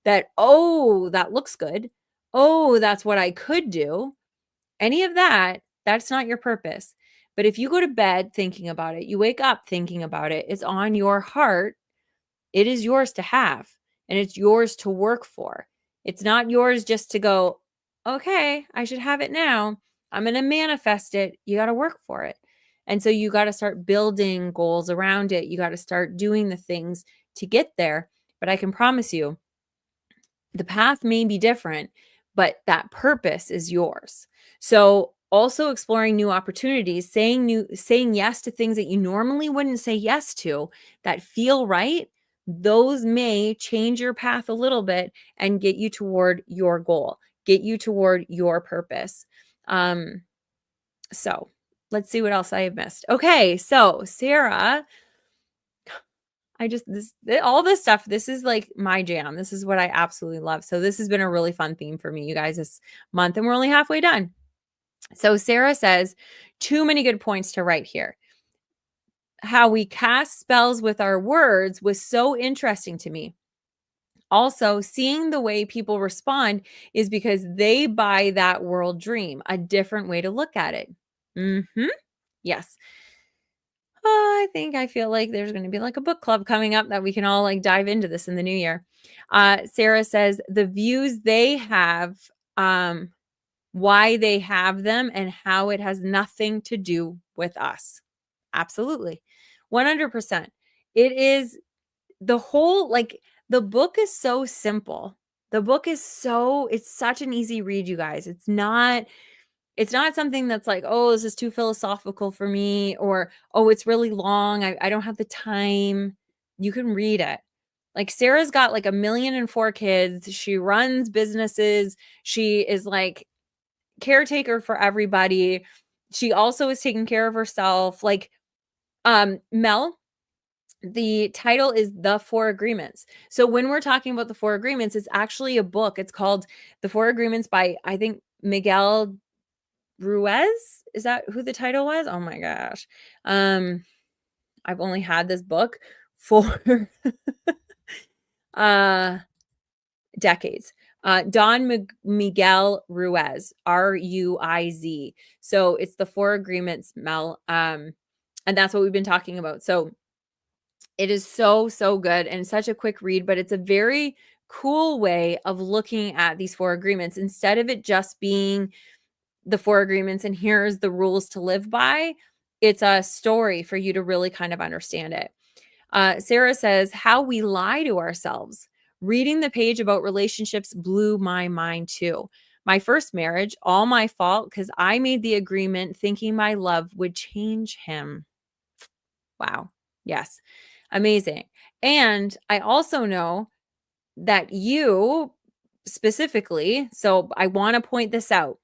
that, oh, that looks good. Oh, that's what I could do. Any of that, that's not your purpose. But if you go to bed thinking about it, you wake up thinking about it, it's on your heart, it is yours to have and it's yours to work for. It's not yours just to go, okay, I should have it now. I'm going to manifest it. You got to work for it. And so you got to start building goals around it. You got to start doing the things to get there. But I can promise you, the path may be different, but that purpose is yours. So also exploring new opportunities, saying yes to things that you normally wouldn't say yes to that feel right, those may change your path a little bit and get you toward your goal, get you toward your purpose. So let's see what else I have missed. Okay, so Sarah, all this stuff, this is like my jam. This is what I absolutely love. So this has been a really fun theme for me, you guys, this month, and we're only halfway done. So Sarah says, too many good points to write here. How we cast spells with our words was so interesting to me. Also, seeing the way people respond is because they buy that world dream, a different way to look at it. Yes. I feel like there's going to be like a book club coming up that we can all like dive into this in the new year. Sarah says the views they have, why they have them, and how it has nothing to do with us. Absolutely. 100%. It is the whole, like, the book is so simple. It's such an easy read, you guys. It's not something that's like, oh, this is too philosophical for me, or, oh, it's really long. I don't have the time. You can read it. Like Sarah's got like 1,000,004 kids. She runs businesses. She is like caretaker for everybody. She also is taking care of herself. Like, Mel, the title is The Four Agreements. So when we're talking about the Four Agreements, it's actually a book. It's called The Four Agreements by, I think, Miguel Ruiz. Is that who the title was? Oh my gosh. I've only had this book for decades. Don Miguel Ruiz, Ruiz. So it's the Four Agreements, Mel. And that's what we've been talking about. So it is so, so good and such a quick read, but it's a very cool way of looking at these four agreements instead of it just being the four agreements and here's the rules to live by. it's a story for you to really kind of understand it. Sarah says, how we lie to ourselves. Reading the page about relationships blew my mind too. My first marriage, all my fault because I made the agreement thinking my love would change him. Wow. Yes. Amazing. And I also know that you specifically, so I want to point this out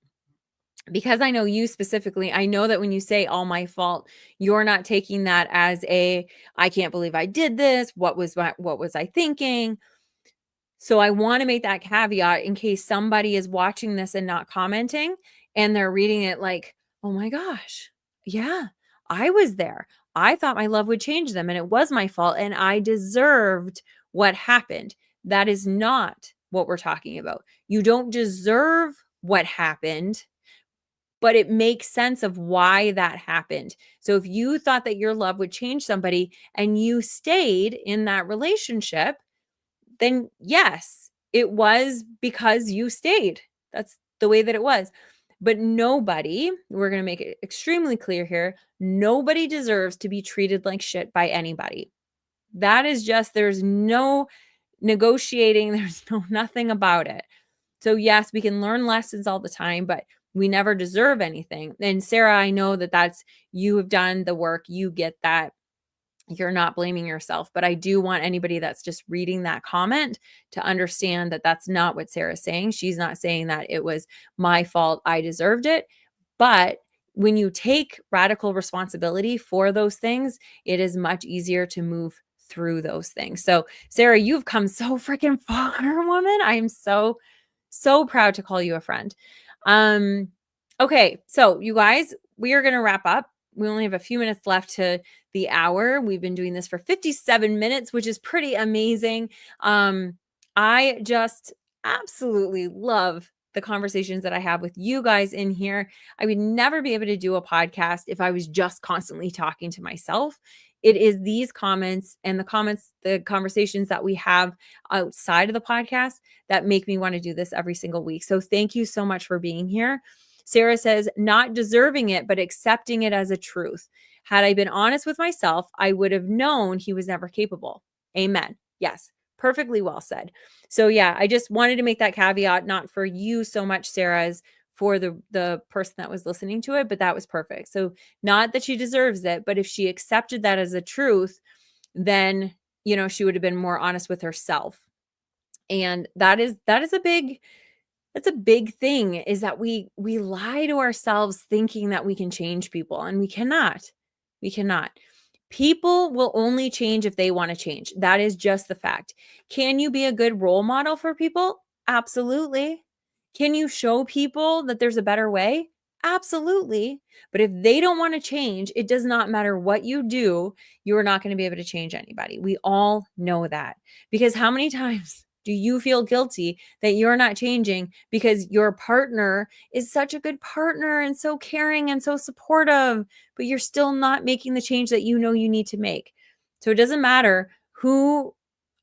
because I know you specifically. I know that when you say all my fault, you're not taking that as a I can't believe I did this. What was I thinking? So I want to make that caveat in case somebody is watching this and not commenting and they're reading it like, "Oh my gosh. Yeah, I was there. I thought my love would change them and it was my fault and I deserved what happened." That is not what we're talking about. You don't deserve what happened, but it makes sense of why that happened. So if you thought that your love would change somebody and you stayed in that relationship, then yes, it was because you stayed. That's the way that it was. But nobody, we're going to make it extremely clear here, nobody deserves to be treated like shit by anybody. That is just, there's no negotiating, there's no nothing about it. So yes, we can learn lessons all the time, but we never deserve anything. And Sarah, I know that that's, you have done the work, you get that. You're not blaming yourself, but I do want anybody that's just reading that comment to understand that that's not what Sarah's saying. She's not saying that it was my fault, I deserved it. But when you take radical responsibility for those things, it is much easier to move through those things. So, Sarah, you've come so freaking far, woman. I am so proud to call you a friend. Okay, so you guys, we are going to wrap up. We only have a few minutes left to the hour. We've been doing this for 57 minutes, which is pretty amazing. I just absolutely love the conversations that I have with you guys in here. I would never be able to do a podcast if I was just constantly talking to myself. It is these comments and the conversations that we have outside of the podcast that make me want to do this every single week. So thank you so much for being here. Sarah says, not deserving it, but accepting it as a truth. Had I been honest with myself, I would have known he was never capable. Amen. Yes. Perfectly well said. So yeah, I just wanted to make that caveat, not for you so much, Sarah, as for the person that was listening to it, but that was perfect. So not that she deserves it, but if she accepted that as a truth, then, she would have been more honest with herself. And that is a big, that's a big thing, is that we lie to ourselves thinking that we can change people, and we cannot. We cannot. People will only change if they want to change. That is just the fact. Can you be a good role model for people? Absolutely. Can you show people that there's a better way? Absolutely. But if they don't want to change, it does not matter what you do, you are not going to be able to change anybody. We all know that. Because how many times do you feel guilty that you're not changing because your partner is such a good partner and so caring and so supportive, but you're still not making the change that you know you need to make? So it doesn't matter who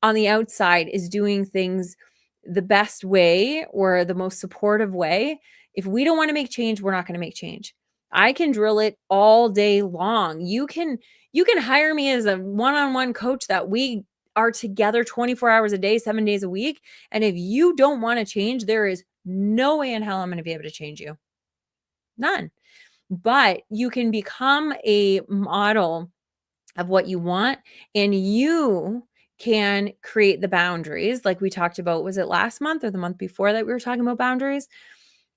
on the outside is doing things the best way or the most supportive way. If we don't want to make change, we're not going to make change. I can drill it all day long. You can hire me as a one-on-one coach that we are together 24 hours a day, 7 days a week. And if you don't want to change, there is no way in hell I'm going to be able to change you. None. But you can become a model of what you want, and you can create the boundaries like we talked about. Was it last month or the month before that we were talking about boundaries?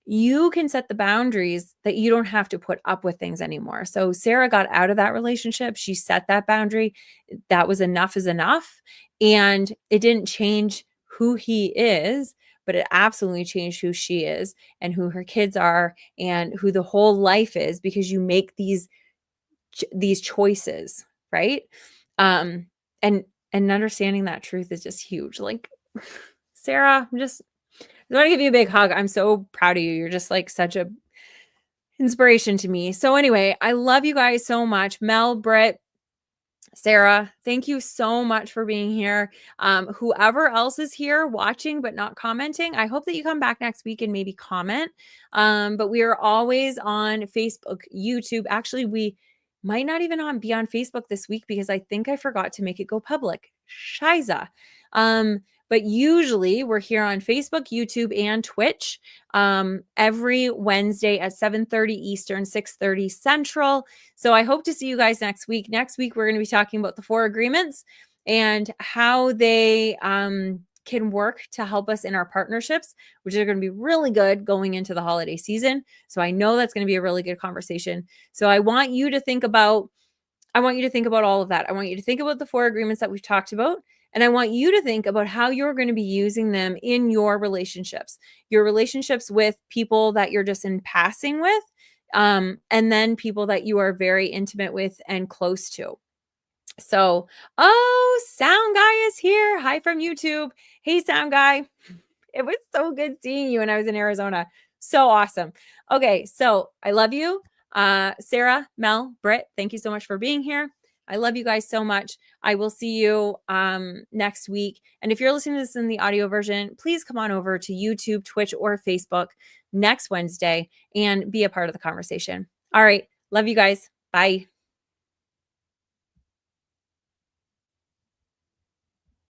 You can set the boundaries that you don't have to put up with things anymore. So Sarah got out of that relationship. She set that boundary. That was enough is enough. And it didn't change who he is, but it absolutely changed who she is and who her kids are and who the whole life is, because you make these choices, right? And understanding that truth is just huge. Like, Sarah, I want to give you a big hug. I'm so proud of you. You're just like such a inspiration to me. So anyway, I love you guys so much. Mel, Britt, Sarah, thank you so much for being here. Whoever else is here watching but not commenting, I hope that you come back next week and maybe comment. But we are always on Facebook, YouTube. Actually, Might not even be on Facebook this week because I think I forgot to make it go public. Shiza. But usually we're here on Facebook, YouTube, and Twitch every Wednesday at 7:30 Eastern, 6:30 Central. So I hope to see you guys next week. Next week, we're going to be talking about the 4 agreements and how they can work to help us in our partnerships, which are going to be really good going into the holiday season. So I know that's going to be a really good conversation. So I want you to think about all of that. I want you to think about the 4 agreements that we've talked about. And I want you to think about how you're going to be using them in your relationships with people that you're just in passing with, and then people that you are very intimate with and close to. So, oh, Sound Guy is here. Hi from YouTube. Hey, Sound Guy. It was so good seeing you when I was in Arizona. So awesome. Okay, so I love you. Sarah, Mel, Britt, thank you so much for being here. I love you guys so much. I will see you next week. And if you're listening to this in the audio version, please come on over to YouTube, Twitch, or Facebook next Wednesday and be a part of the conversation. All right. Love you guys. Bye.